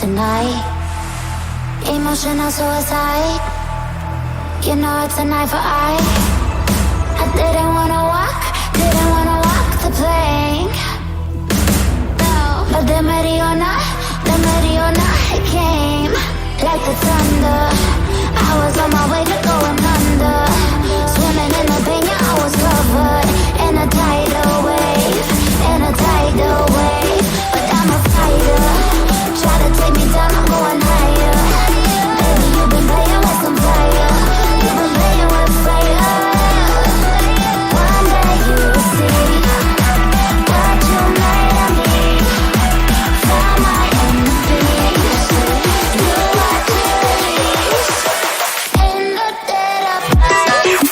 Tonight, emotional suicide. You know it's an eye for eye. I didn't wanna walk the plank. No, but the Mariona, it came like the thunder. I was on my way to going under, swimming in the pain. Yeah, I was covered in a tidal wave, But I'm a fighter. Try to take me down, I'm going higher. Baby, you've been playing with some fire. You've been playing with fire. One day you'll see what you made of me. Found my enemies. Do what you release. In the dead of night.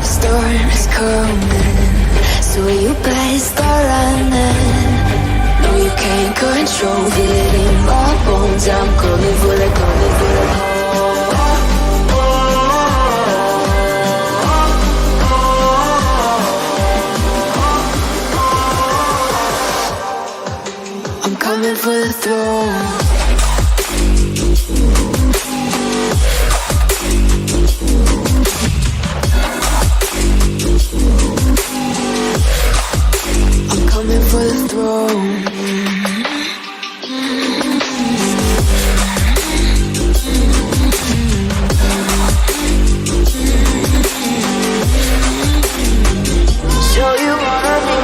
Storm is coming, so you better start running. No, you can't control it in my bones. I'm coming for the I'm coming for the throne. For the throne. Show you what I think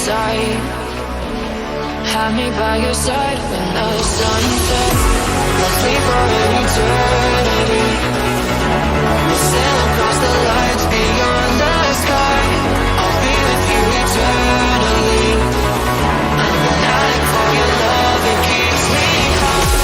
side. Have me by your side when the sun sets. Let's leave for an eternity. We'll sail across the lights beyond the sky. I'll be with you eternally. I'm an addict for your love, it keeps me high.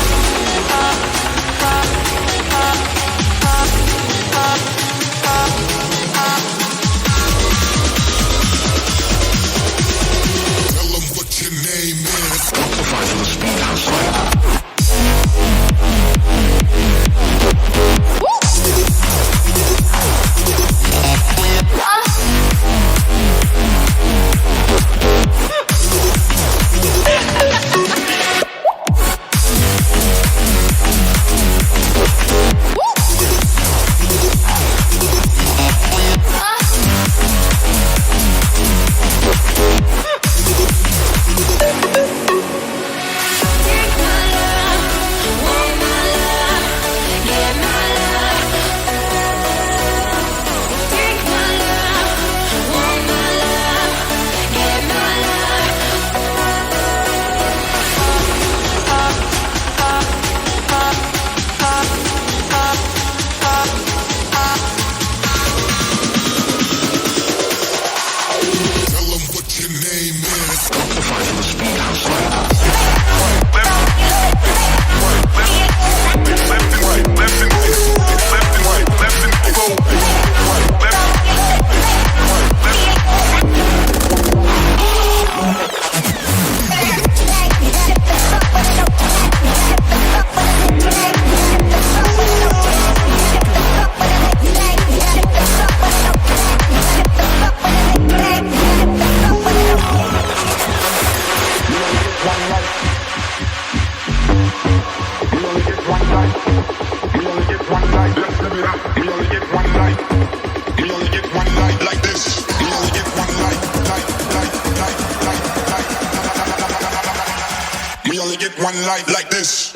one light like this.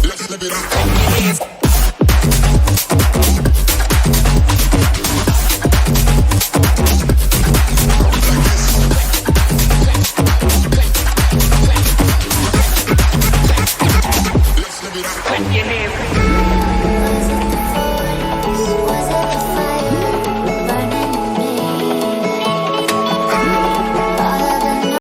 Let's live it up.